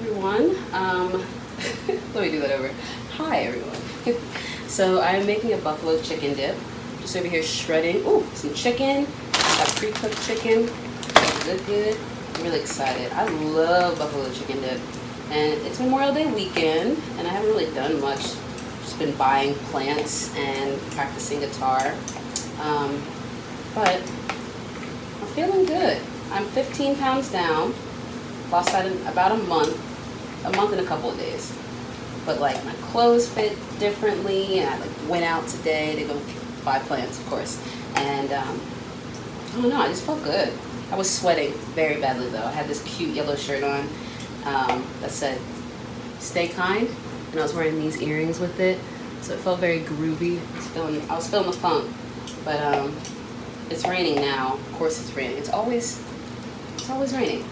everyone. Let me do that over. Hi, everyone. So I'm making a buffalo chicken dip. Just over here shredding. Ooh, some chicken. I got pre-cooked chicken. Good. I'm really excited. I love buffalo chicken dip. And it's Memorial Day weekend, and I haven't really done much. Just been buying plants and practicing guitar. But I'm feeling good. I'm 15 pounds down. Lost that in about a month and a couple of days. But like my clothes fit differently, and I like went out today to go buy plants, of course. And I don't know, I just felt good. I was sweating very badly though. I had this cute yellow shirt on that said "Stay kind," and I was wearing these earrings with it, so it felt very groovy. I was feeling the funk. But it's raining now. Of course, it's raining. It's always raining.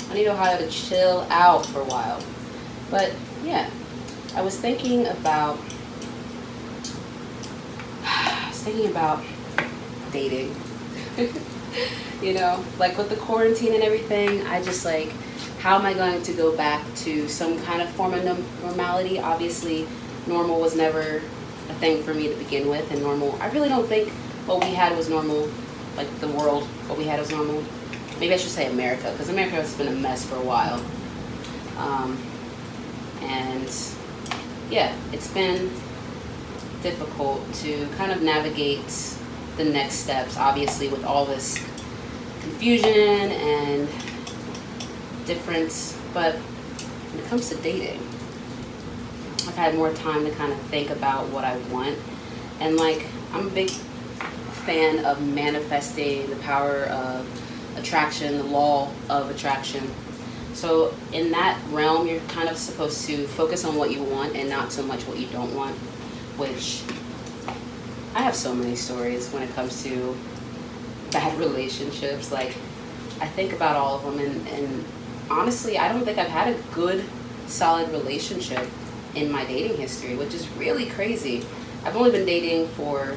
I need Ohio to chill out for a while. But yeah, I was thinking about dating. You know, like with the quarantine and everything, I just like, how am I going to go back to some kind of form of normality? Obviously, normal was never a thing for me to begin with, and normal, I really don't think what we had was normal, like the world, what we had was normal. Maybe I should say America, because America has been a mess for a while. And yeah, it's been difficult to kind of navigate the next steps, obviously with all this confusion and difference. But when it comes to dating, I've had more time to kind of think about what I want. And like, I'm a big fan of manifesting, the power of attraction, the law of attraction. So in that realm, you're kind of supposed to focus on what you want and not so much what you don't want, which I have so many stories when it comes to bad relationships. Like, I think about all of them, and honestly, I don't think I've had a good, solid relationship in my dating history, which is really crazy. I've only been dating for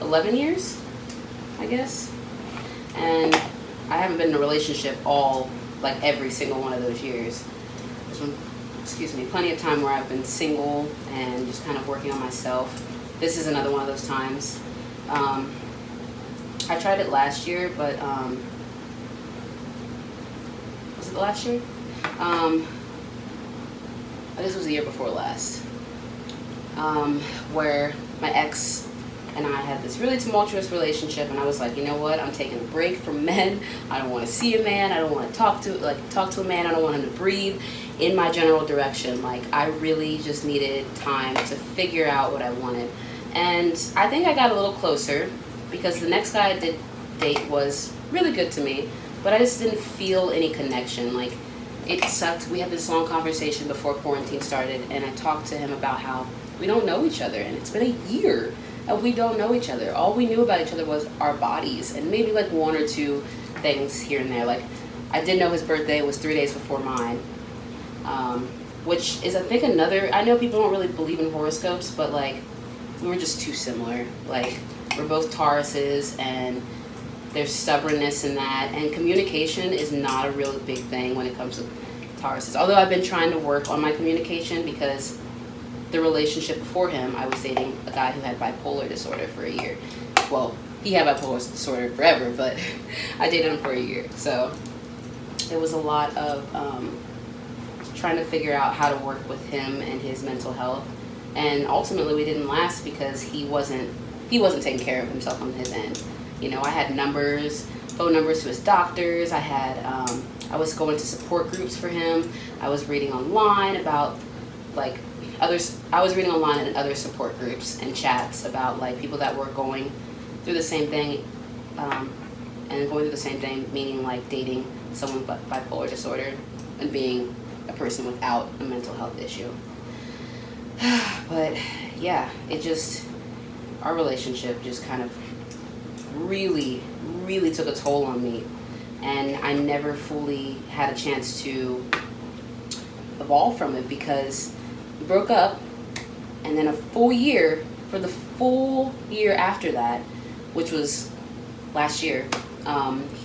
11 years, I guess. And I haven't been in a relationship like every single one of those years. There's been, plenty of time where I've been single and just kind of working on myself. This is another one of those times. I tried it last year, but was it the last year? This was the year before last, where my ex and I had this really tumultuous relationship, and I was like, you know what? I'm taking a break from men. I don't want to see a man. I don't want to talk to a man. I don't want him to breathe in my general direction. Like, I really just needed time to figure out what I wanted. And I think I got a little closer, because the next guy I did date was really good to me, but I just didn't feel any connection. Like, it sucked. We had this long conversation before quarantine started, and I talked to him about how we don't know each other, and it's been a year. And we don't know each other. All we knew about each other was our bodies, and maybe like one or two things here and there. Like, I did know his birthday was 3 days before mine, which is, I think, I know people don't really believe in horoscopes, but like, we were just too similar. Like, we're both Tauruses, and there's stubbornness in that, and communication is not a real big thing when it comes to Tauruses. Although I've been trying to work on my communication, because the relationship before him, I was dating a guy who had bipolar disorder for a year. Well, he had bipolar disorder forever, but I dated him for a year. So it was a lot of trying to figure out how to work with him and his mental health. And ultimately, we didn't last because he wasn't taking care of himself on his end. You know, I had phone numbers to his doctors. I was going to support groups for him. I was reading online about like I was reading online in other support groups and chats about like people that were going through the same thing, and going through the same thing, meaning like dating someone with bipolar disorder and being a person without a mental health issue. But yeah, our relationship just kind of really, really took a toll on me, and I never fully had a chance to evolve from it, because we broke up, and then for the full year after that, which was last year,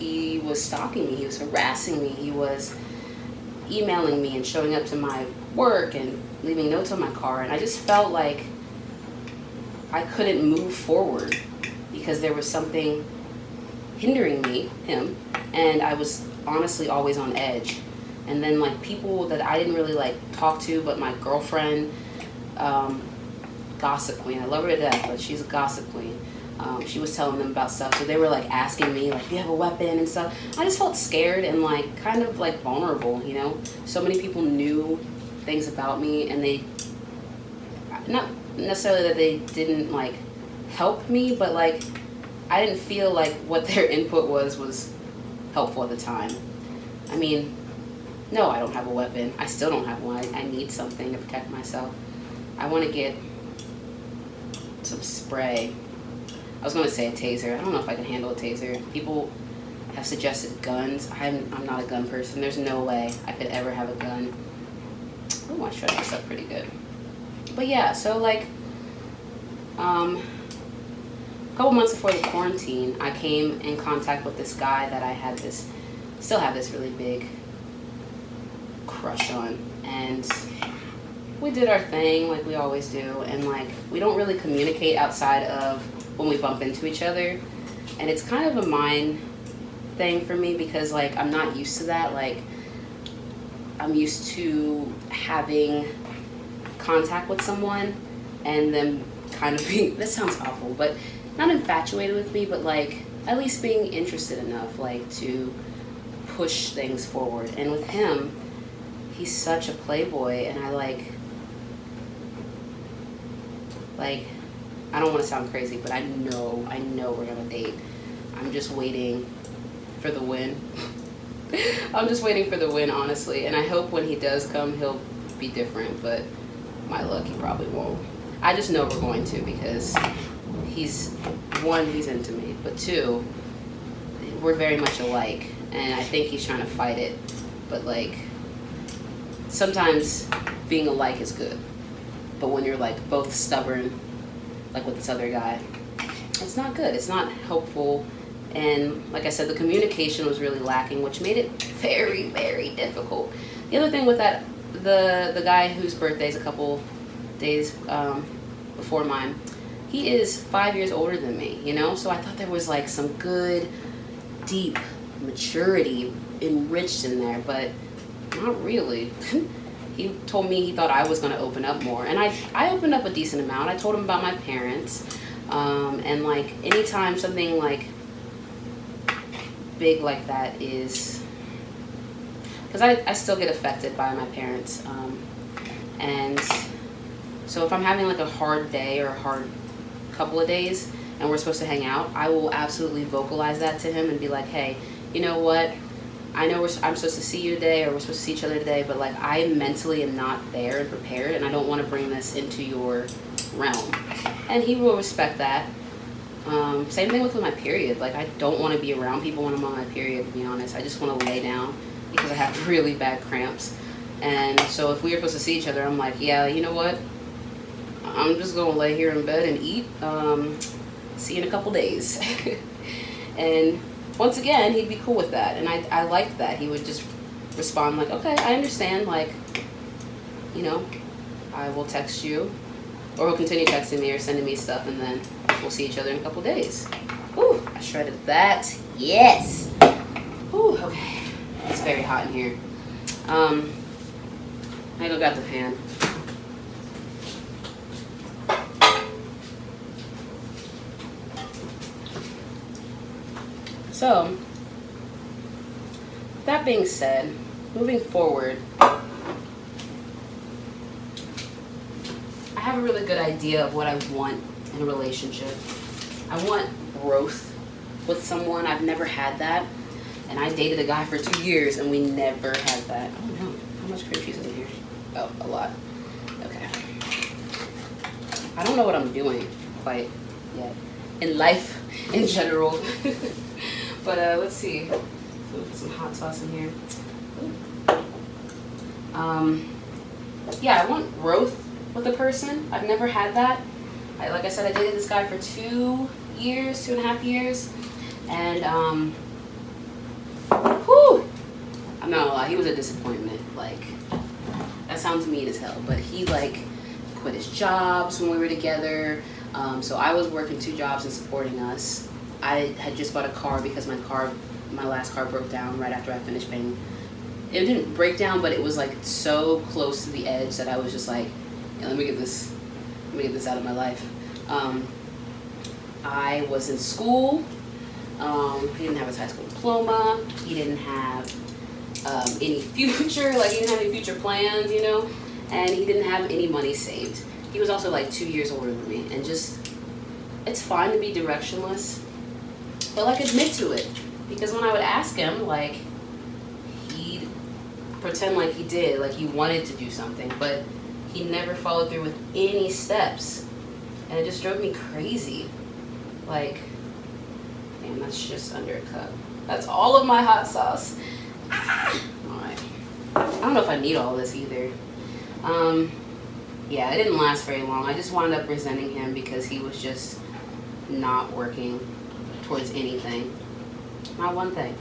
he was stalking me, he was harassing me, emailing me and showing up to my work and leaving notes on my car, and I just felt like I couldn't move forward because there was something hindering me, him, and I was honestly always on edge. And then like people that I didn't really like talk to, but my girlfriend, gossip queen, I love her to death, but she's a gossip queen. She was telling them about stuff, so they were like asking me like, do you have a weapon and stuff. I just felt scared and like kind of like vulnerable, you know. So many people knew things about me, and they, not necessarily that they didn't like help me, but like I didn't feel like what their input was helpful at the time. I mean, no, I don't have a weapon. I still don't have one. I need something to protect myself. I want to get some spray. I was going to say a taser. I don't know if I can handle a taser. People have suggested guns. I'm not a gun person. There's no way I could ever have a gun. Oh, I shredded this up pretty good. But yeah, so like, a couple months before the quarantine, I came in contact with this guy that I had this, still have this really big crush on, and we did our thing like we always do, and like we don't really communicate outside of when we bump into each other, and it's kind of a mind thing for me because like I'm not used to that. Like I'm used to having contact with someone and them kind of being, this sounds awful, but not infatuated with me, but like at least being interested enough like to push things forward. And with him, he's such a playboy, and I don't want to sound crazy, but I know we're gonna date. I'm just waiting for the win. I'm just waiting for the win, honestly, and I hope when he does come, he'll be different, but my luck, he probably won't. I just know we're going to, because he's into me, but two, we're very much alike, and I think he's trying to fight it, but like, sometimes being alike is good, but when you're like both stubborn, like with this other guy, it's not good. It's not helpful. And like I said, the communication was really lacking, which made it very, very difficult. The other thing with that, the guy whose birthday is a couple days before mine, he is 5 years older than me, you know? So I thought there was like some good, deep maturity enriched in there, but not really. He told me he thought I was going to open up more, and I opened up a decent amount. I told him about my parents, and like anytime something like big like that is, because I still get affected by my parents, and so if I'm having like a hard day or a hard couple of days and we're supposed to hang out, I will absolutely vocalize that to him and be like, hey, you know what? I know I'm supposed to see you today, or we're supposed to see each other today, but like I mentally am not there and prepared, and I don't want to bring this into your realm. And he will respect that. Same thing with my period. Like I don't want to be around people when I'm on my period, to be honest. I just want to lay down because I have really bad cramps. And so if we were supposed to see each other, I'm like, yeah, you know what? I'm just going to lay here in bed and eat. See you in a couple days. And once again, he'd be cool with that, and I liked that. He would just respond like, okay, I understand, like, you know, I will text you, or he'll continue texting me or sending me stuff, and then we'll see each other in a couple days. Whew, I shredded that. Yes! Whew, okay. It's very hot in here. I go got the fan. So, that being said, moving forward, I have a really good idea of what I want in a relationship. I want growth with someone. I've never had that. And I dated a guy for 2 years and we never had that. Oh no, how much cream cheese is in here? Oh, a lot. Okay. I don't know what I'm doing quite yet in life in general. But let's see. We'll put some hot sauce in here. Yeah, I want growth with a person. I've never had that. Like I said, I dated this guy for 2 years, 2.5 years, and whew, I'm I'm not gonna lie, he was a disappointment. Like, that sounds mean as hell, but he like quit his jobs when we were together. So I was working 2 jobs and supporting us. I had just bought a car because my last car broke down right after I finished paying. It didn't break down, but it was like so close to the edge that I was just like, yeah, let me get this out of my life. I was in school. He didn't have his high school diploma. He didn't have any future, like he didn't have any future plans, you know, and he didn't have any money saved. He was also like 2 years older than me, and just, it's fine to be directionless, but like admit to it, because when I would ask him, like, he'd pretend like he did, like he wanted to do something, but he never followed through with any steps, and it just drove me crazy. Like, damn, that's just under a cup. That's all of my hot sauce. Alright. I don't know if I need all this either. Yeah, it didn't last very long. I just wound up resenting him because he was just not working towards anything. Not one thing.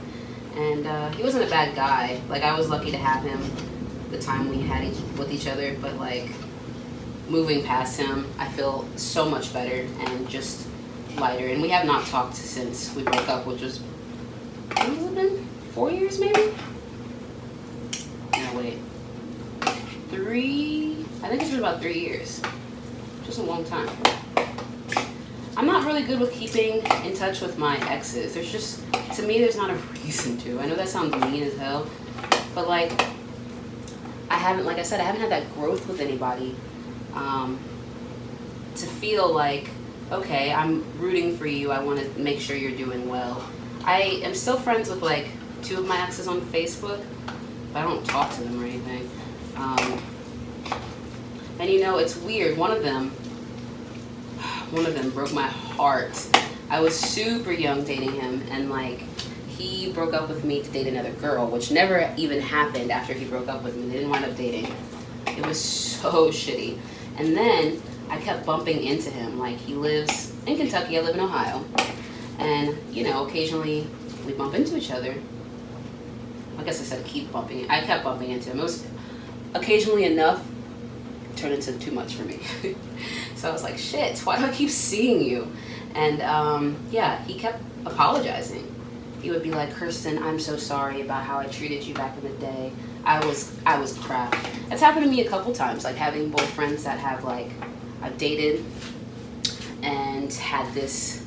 And he wasn't a bad guy. Like, I was lucky to have him the time we had with each other, but like, moving past him, I feel so much better and just lighter. And we have not talked since we broke up, which was, what has it been? 4 years maybe? No, wait. 3? I think it's been about 3 years. Just a long time. I'm not really good with keeping in touch with my exes. There's just, to me, there's not a reason to. I know that sounds mean as hell, but like, I haven't, like I said, I haven't had that growth with anybody to feel like, okay, I'm rooting for you. I want to make sure you're doing well. I am still friends with like 2 of my exes on Facebook, but I don't talk to them or anything. And you know, it's weird. One of them broke my heart. I was super young dating him, and like, he broke up with me to date another girl, which never even happened after he broke up with me. They didn't wind up dating. It was so shitty. And then I kept bumping into him. Like, he lives in Kentucky, I live in Ohio. And, you know, occasionally we bump into each other. I guess I said I kept bumping into him. It was occasionally enough, turned into too much for me. So I was like, shit, why do I keep seeing you? And yeah, he kept apologizing. He would be like, Kirsten, I'm so sorry about how I treated you back in the day. I was crap. It's happened to me a couple times, like having boyfriends that have like, I've dated and had this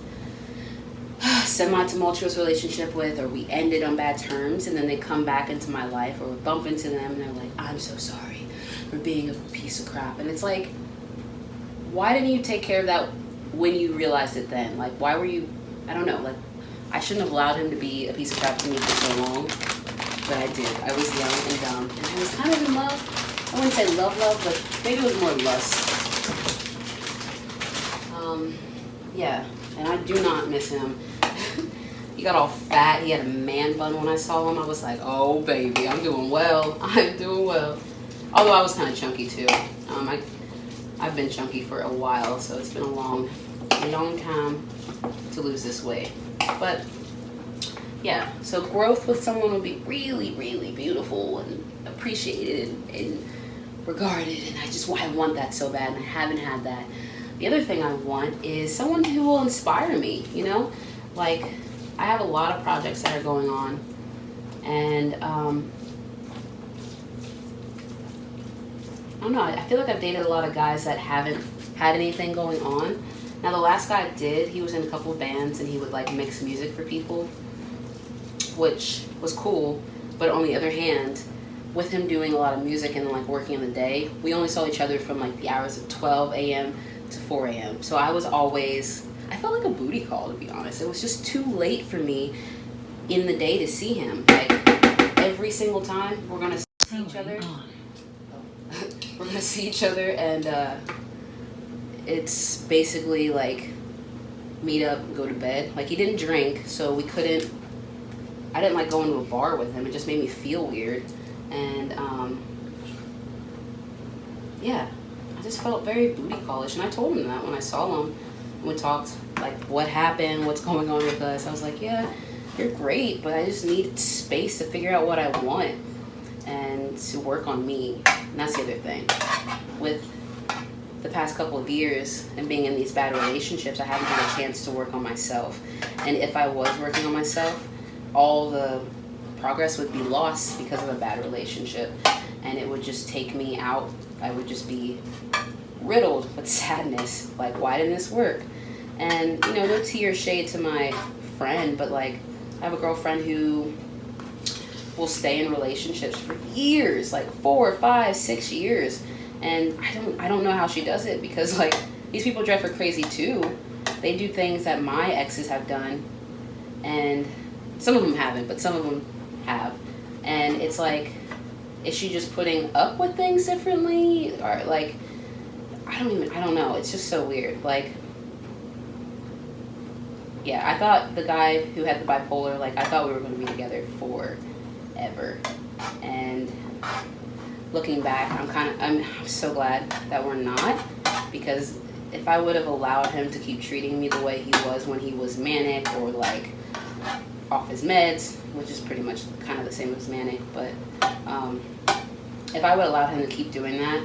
semi-tumultuous relationship with, or we ended on bad terms, and then they come back into my life, or we bump into them and they're like, I'm so sorry for being a piece of crap. And it's like, why didn't you take care of that when you realized it then? Like, why were you, I don't know, like, I shouldn't have allowed him to be a piece of crap to me for so long, but I did. I was young and dumb, and I was kind of in love. I wouldn't say love, but maybe it was more lust. Yeah, and I do not miss him. He got all fat. He had a man bun when I saw him. I was like, oh, baby, I'm doing well. I'm doing well. Although I was kind of chunky, too. I've been chunky for a while, so it's been a long time to lose this weight. But, yeah, so growth with someone would be really, really beautiful and appreciated and regarded, and I want that so bad, and I haven't had that. The other thing I want is someone who will inspire me, you know? Like, I have a lot of projects that are going on, and I don't know, I feel like I've dated a lot of guys that haven't had anything going on. Now, the last guy I did, he was in a couple of bands, and he would like mix music for people, which was cool. But on the other hand, with him doing a lot of music and like working in the day, we only saw each other from like the hours of 12 a.m. to 4 a.m. So I felt like a booty call, to be honest. It was just too late for me in the day to see him. Like, every single time we're gonna see each other. We're gonna see each other, and it's basically like meet up, go to bed. Like, he didn't drink, so I didn't like going to a bar with him. It just made me feel weird. And yeah, I just felt very booty callish, and I told him that when I saw him. We talked like, what happened, what's going on with us. I was like, yeah, you're great, but I just need space to figure out what I want. and to work on me. And that's the other thing. With the past couple of years and being in these bad relationships, I haven't had a chance to work on myself. And if I was working on myself, all the progress would be lost because of a bad relationship, and it would just take me out. I would just be riddled with sadness, like, why didn't this work? And no tea or shade to my friend, but like, I have a girlfriend who will stay in relationships for years, like 4, 5, 6 years, and I don't know how she does it, because like, these people drive her crazy too. They do things that my exes have done, and some of them haven't, but some of them have. And it's like, is she just putting up with things differently? Or like, I don't know. It's just so weird. Like, yeah, I thought the guy who had the bipolar, like, I thought we were going to be together forever. And looking back, I'm so glad that we're not, because if I would have allowed him to keep treating me the way he was when he was manic, or like off his meds, which is pretty much kind of the same as manic, but if I would allow him to keep doing that,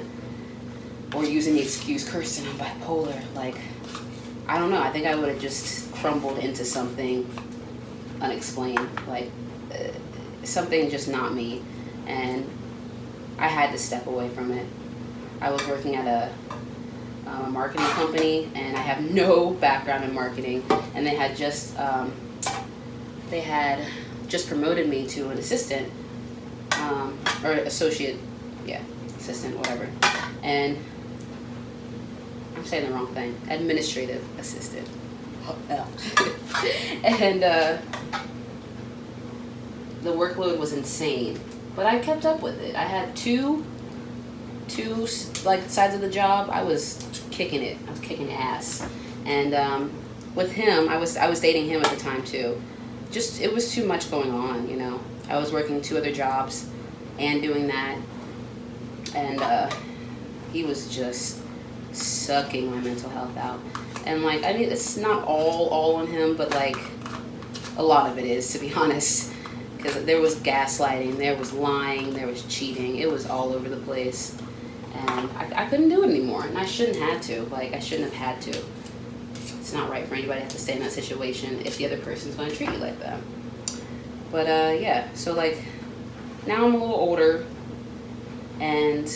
or using the excuse, Kirsten, I'm bipolar, like, I don't know, I think I would have just crumbled into something unexplained, like something just not me, and I had to step away from it. I was working at a marketing company, and I have no background in marketing, and they had just promoted me to an assistant, or associate, assistant, whatever, and I'm saying the wrong thing, administrative assistant. And the workload was insane, but I kept up with it. I had two like sides of the job. I was kicking it. I was kicking ass. And with him, I was dating him at the time too. Just, it was too much going on, I was working 2 other jobs and doing that, and he was just sucking my mental health out. And like, I mean, it's not all on him, but like, a lot of it is, to be honest, because there was gaslighting, there was lying, there was cheating. It was all over the place, and I couldn't do it anymore, and I shouldn't have to. Like, I shouldn't have had to. It's not right for anybody to have to stay in that situation if the other person's going to treat you like that. But yeah, so like, now I'm a little older, and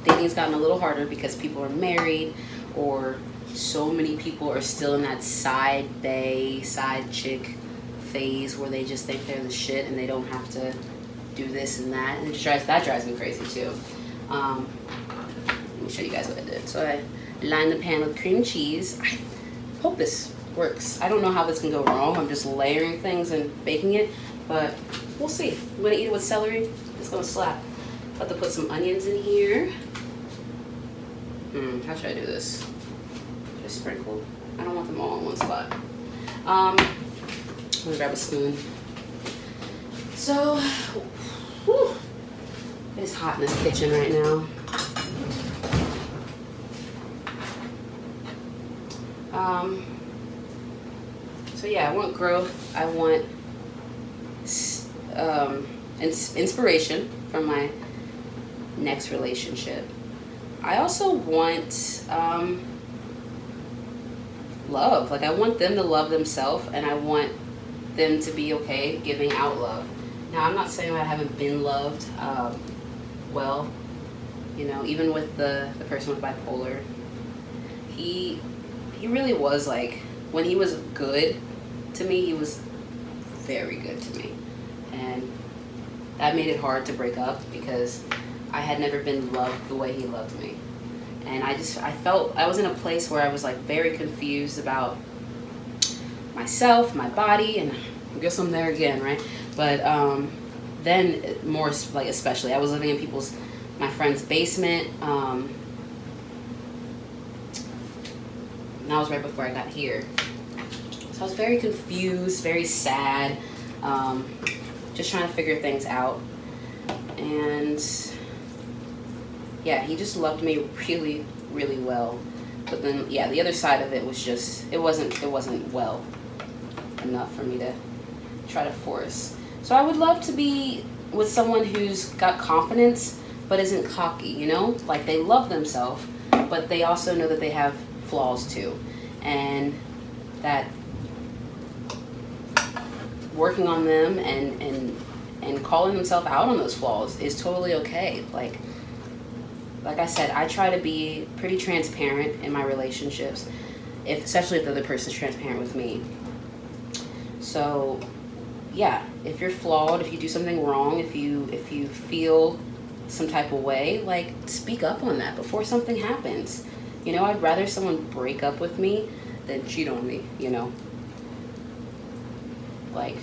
dating's gotten a little harder because people are married, or so many people are still in that side chick phase where they just think they're the shit and they don't have to do this and that, and that drives me crazy too. Let me show you guys what I did. So I lined the pan with cream cheese. I hope this works. I don't know how this can go wrong. I'm just layering things and baking it, but we'll see. I'm gonna eat it with celery. It's gonna slap. About to put some onions in here. How should I do this? Just sprinkle. I don't want them all in one spot. I'm gonna grab a spoon. So, whew, it is hot in this kitchen right now. So yeah, I want growth. I want inspiration from my next relationship. I also want love. Like, I want them to love themselves, and I want them to be okay giving out love. Now, I'm not saying I haven't been loved well, even with the person with bipolar. He really was, like, when he was good to me, he was very good to me. And that made it hard to break up, because I had never been loved the way he loved me. And I felt I was in a place where I was like very confused about myself, my body, and I guess I'm there again, right? But then more like, especially, I was living in my friend's basement. And that was right before I got here. So I was very confused, very sad, just trying to figure things out. And yeah, he just loved me really, really well. But then, yeah, the other side of it was just, it wasn't well enough for me to try to force. So I would love to be with someone who's got confidence but isn't cocky, you know? Like they love themselves, but they also know that they have flaws too. And that working on them and calling themselves out on those flaws is totally okay. Like I said, I try to be pretty transparent in my relationships, especially if the other person's transparent with me. So yeah, if you're flawed, if you do something wrong, if you feel some type of way, like speak up on that before something happens. You know, I'd rather someone break up with me than cheat on me, you know. Like,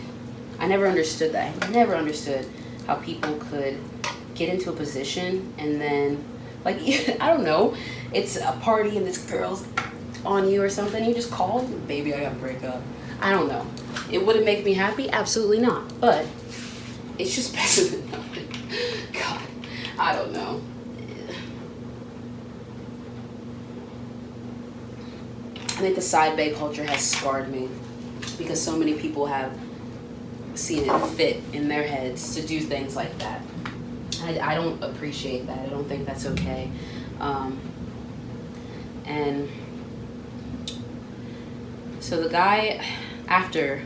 I never understood that. I never understood how people could get into a position and then, like, I don't know, it's a party and this girl's on you or something, you just call, baby, I gotta break up. I don't know. It wouldn't make me happy? Absolutely not. But it's just better than nothing. God, I don't know. I think the side bae culture has scarred me because so many people have seen it fit in their heads to do things like that. I don't appreciate that. I don't think that's okay. And so the guy, after,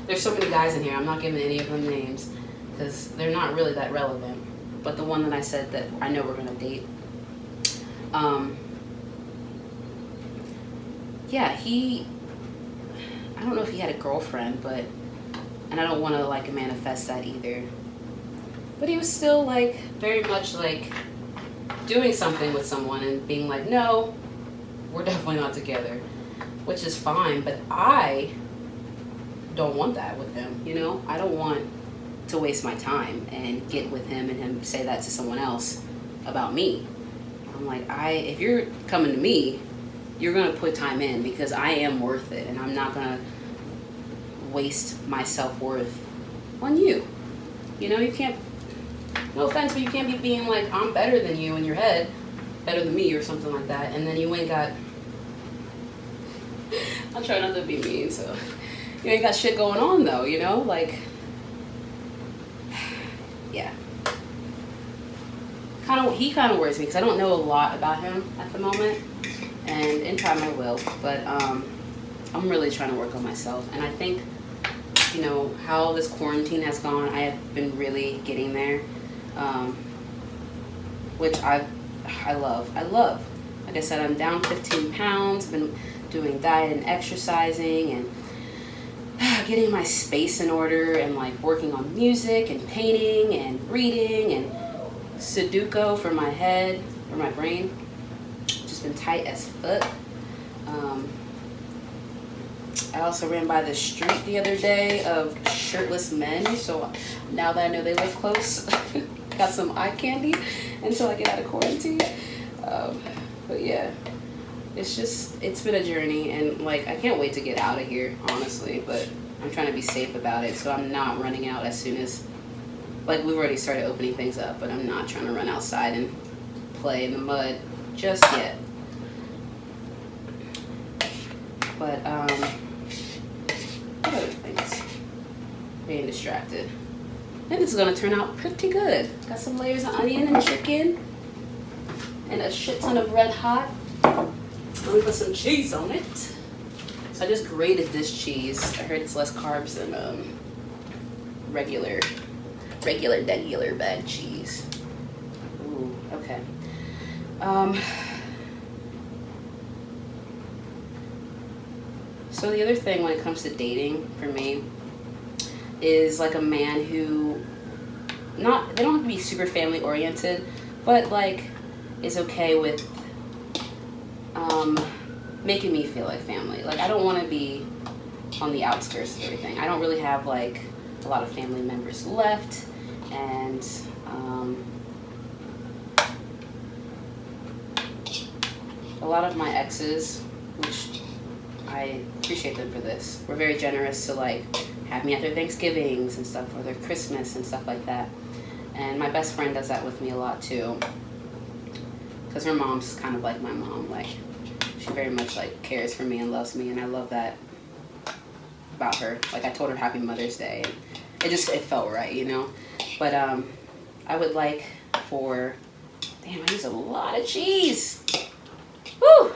there's so many guys in here, I'm not giving any of them names because they're not really that relevant. But the one that I said that I know we're gonna date, yeah, I don't know if he had a girlfriend, but, and I don't want to like manifest that either. But he was still like very much like doing something with someone and being like, no, we're definitely not together, which is fine. But I don't want that with him, you know? I don't want to waste my time and get with him and him say that to someone else about me. I'm like, if you're coming to me, you're gonna put time in because I am worth it, and I'm not gonna waste my self-worth on you. You know, you can't, no offense, but you can't be being like, I'm better than you in your head, better than me or something like that, and then you ain't got, I'll try not to be mean, so you ain't got shit going on though, you know, like, yeah. He kind of worries me because I don't know a lot about him at the moment, and in time I will, but I'm really trying to work on myself, and I think, you know, how this quarantine has gone, I have been really getting there, which I love. Like I said, I'm down 15 pounds, I've been doing diet and exercising, and getting my space in order, and like working on music and painting and reading and Sudoku for my head, for my brain. Just been tight as fuck. I also ran by the street the other day of shirtless men, so now that I know they live close, got some eye candy until I get out of quarantine. But yeah, it's been a journey, and like I can't wait to get out of here, honestly, but I'm trying to be safe about it, so I'm not running out as soon as, like, we've already started opening things up, but I'm not trying to run outside and play in the mud just yet. But what other things? Being distracted. I think this is gonna turn out pretty good. Got some layers of onion and chicken and a shit ton of red hot. Let me put some cheese on it. So I just grated this cheese. I heard it's less carbs than regular bag cheese. Ooh, okay. So the other thing when it comes to dating for me is like a man who they don't have to be super family oriented, but like is okay with making me feel like family. Like I don't want to be on the outskirts of everything. I don't really have like a lot of family members left, and a lot of my exes, which I appreciate them for this, were very generous to like have me at their Thanksgivings and stuff, or their Christmas and stuff like that. And my best friend does that with me a lot too, because her mom's kind of like my mom. Like she very much like cares for me and loves me, and I love that about her. Like I told her Happy Mother's Day, it felt right, you know. But I would like for, damn, I use a lot of cheese. Woo!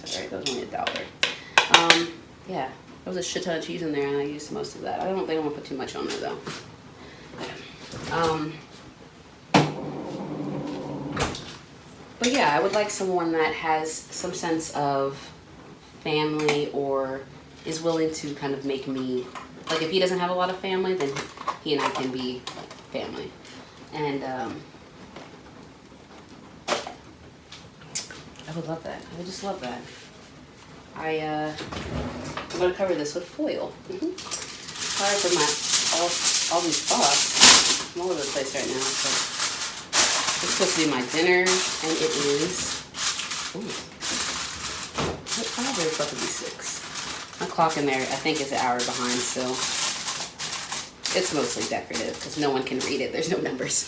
Sorry, that was only $1. Yeah, there was a shit ton of cheese in there, and I used most of that. I don't think I want to put too much on there though. But yeah, I would like someone that has some sense of family or is willing to kind of make me, like if he doesn't have a lot of family, then he and I can be like family. And I would love that. I would just love that. I'm gonna cover this with foil. Sorry for all these thoughts. I'm all over the place right now. So it's supposed to be my dinner, and it is. Ooh, what time is it? It's about to be 6. My clock in there, I think, is an hour behind, so it's mostly decorative because no one can read it. There's no numbers.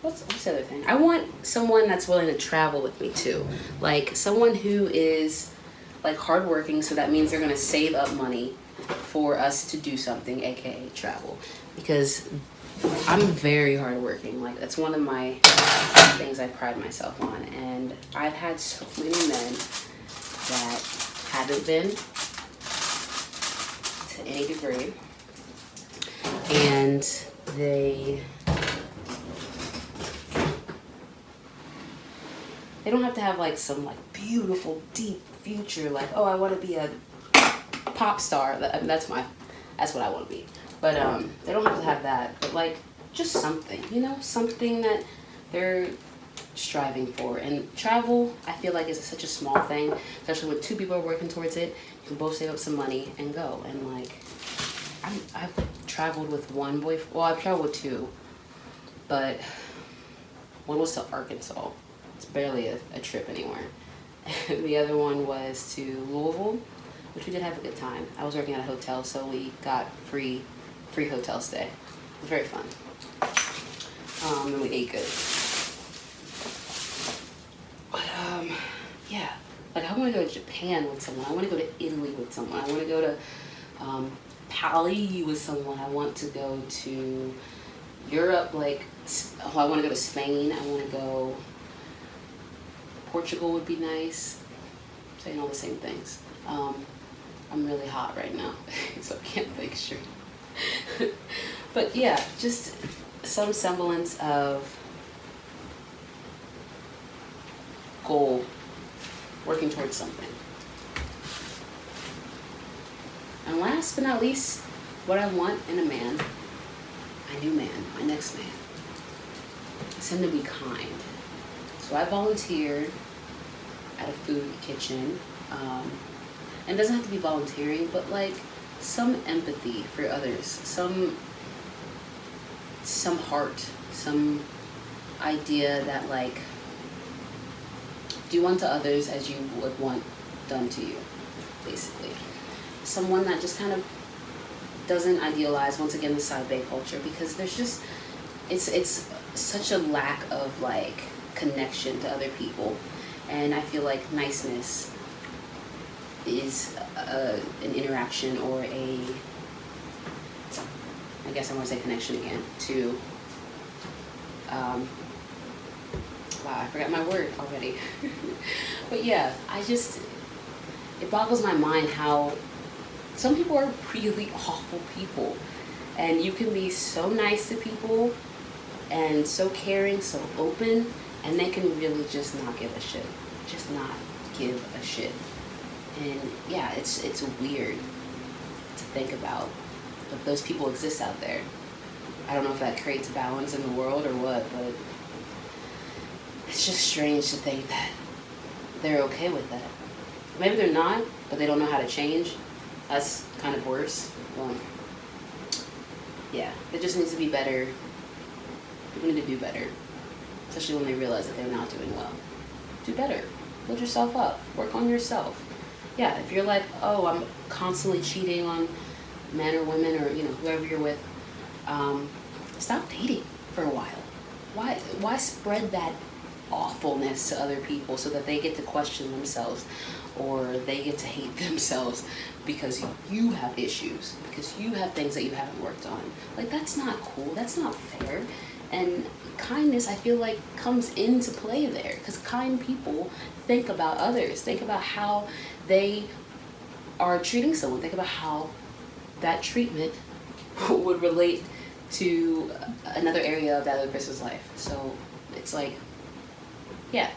What's the other thing? I want someone that's willing to travel with me too. Like someone who is like hardworking, so that means they're gonna save up money for us to do something, aka travel. Because I'm very hardworking. Like that's one of my things I pride myself on. And I've had so many men that haven't been to any degree, and they don't have to have like some like beautiful deep future, like, oh, I want to be a pop star. That's what I want to be. But they don't have to have that, but like just something, you know, something that they're striving for. And travel, I feel like, is such a small thing, especially when 2 people are working towards it. You can both save up some money and go. And like I've traveled with one boyfriend. Well, I've traveled with 2, but one was to Arkansas. It's barely a trip anywhere. And the other one was to Louisville, which we did have a good time. I was working at a hotel, so we got free hotel stay. It was very fun. And we ate good. But yeah, like I want to go to Japan with someone. I want to go to Italy with someone. I want to go to Paris with someone. I want to go to Europe. Like, I want to go to Spain. I want to go. Portugal would be nice. I'm saying all the same things. I'm really hot right now, so I can't think straight. But yeah, just some semblance of goal, working towards something. And last but not least, what I want in a man, my new man, my next man, is him to be kind. So I volunteered at a food kitchen, and it doesn't have to be volunteering, but like some empathy for others, some heart, some idea that like do unto others as you would want done to you, basically. Someone that just kind of doesn't idealize, once again, the side bay culture, because there's just it's such a lack of like connection to other people. And I feel like niceness is an interaction or I guess I want to say connection again, to, wow, I forgot my word already. But yeah, it boggles my mind how some people are really awful people. And you can be so nice to people and so caring, so open, and they can really just not give a shit. Just not give a shit. And yeah, it's weird to think about, but those people exist out there. I don't know if that creates balance in the world or what, but it's just strange to think that they're okay with that. Maybe they're not, but they don't know how to change. That's kind of worse. Yeah, it just needs to be better. People need to do better, especially when they realize that they're not doing well. Do better. Build yourself up. Work on yourself. Yeah, if you're like, oh, I'm constantly cheating on men or women or, you know, whoever you're with, stop dating for a while. Why spread that awfulness to other people so that they get to question themselves or they get to hate themselves because you have issues, because you have things that you haven't worked on. Like, that's not cool. That's not fair. And kindness, I feel like, comes into play there because kind people think about others, think about how they are treating someone, think about how that treatment would relate to another area of that other person's life. So it's like, yeah,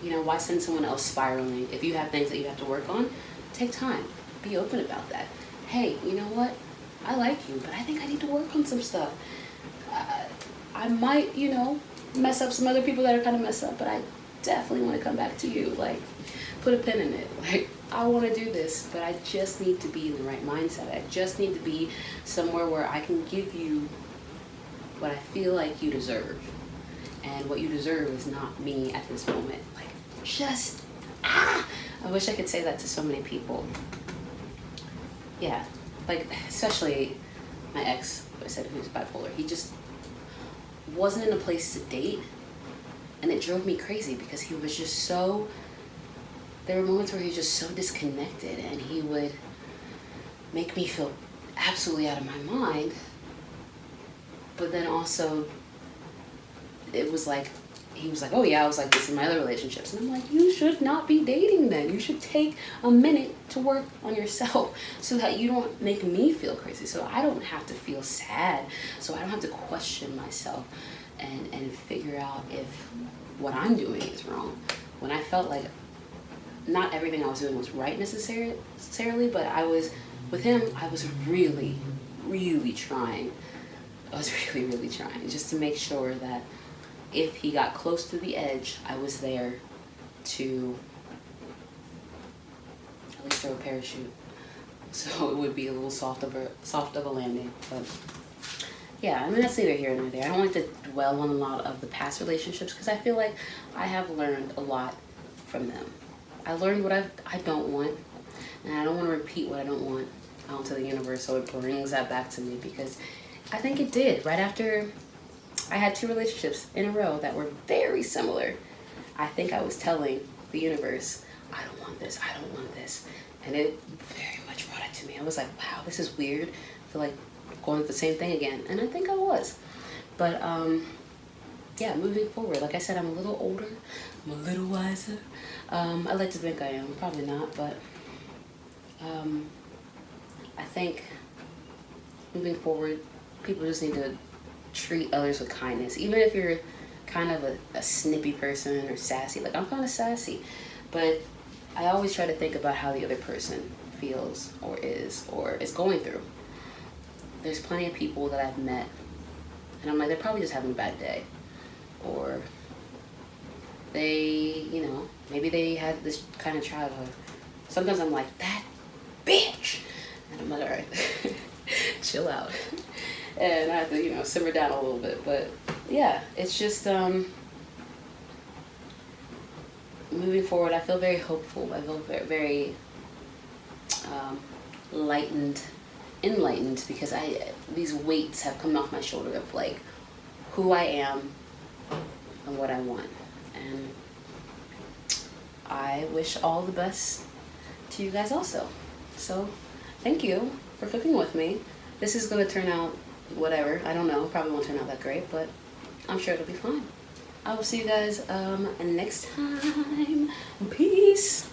why send someone else spiraling? If you have things that you have to work on, take time. Be open about that. Hey, you know what? I like you, but I think I need to work on some stuff. I might, mess up some other people that are kind of messed up, but I definitely want to come back to you. Like, put a pin in it. Like, I want to do this, but I just need to be in the right mindset. I just need to be somewhere where I can give you what I feel like you deserve. And what you deserve is not me at this moment. Like, I wish I could say that to so many people. Yeah, like, especially my ex, who I said who's bipolar. He just wasn't in a place to date, and it drove me crazy because he was just so, there were moments where he was just so disconnected, and he would make me feel absolutely out of my mind, but then also it was like, he was like, oh yeah, I was like this in my other relationships. And I'm like, you should not be dating then. You should take a minute to work on yourself so that you don't make me feel crazy. So I don't have to feel sad. So I don't have to question myself and figure out if what I'm doing is wrong. When I felt like not everything I was doing was right necessarily, but with him, I was really, really trying. I was really, really trying just to make sure that if he got close to the edge, I was there to at least throw a parachute, so it would be a little soft of a landing. But yeah, I mean, that's neither here nor there. I don't like to dwell on a lot of the past relationships because I feel like I have learned a lot from them. I learned what I don't want, and I don't want to repeat what I don't want out to the universe, so it brings that back to me because I think it did. Right after I had 2 relationships in a row that were very similar, I think I was telling the universe, I don't want this, I don't want this. And it very much brought it to me. I was like, wow, this is weird. I feel like going with the same thing again. And I think I was. But yeah, moving forward, like I said, I'm a little older, I'm a little wiser. I like to think I am, probably not, but I think moving forward, people just need to treat others with kindness, even if you're kind of a snippy person or sassy. Like, I'm kind of sassy, but I always try to think about how the other person feels or is going through. There's plenty of people that I've met and I'm like, they're probably just having a bad day, or they, maybe they had this kind of childhood. Sometimes I'm like, that bitch, and I'm like, all right, chill out. And I have to, simmer down a little bit. But yeah, it's just moving forward. I feel very hopeful. I feel very, very enlightened because these weights have come off my shoulder of like who I am and what I want. And I wish all the best to you guys also. So thank you for cooking with me. This is going to turn out whatever. I don't know. Probably won't turn out that great, but I'm sure it'll be fine. I will see you guys next time. Peace.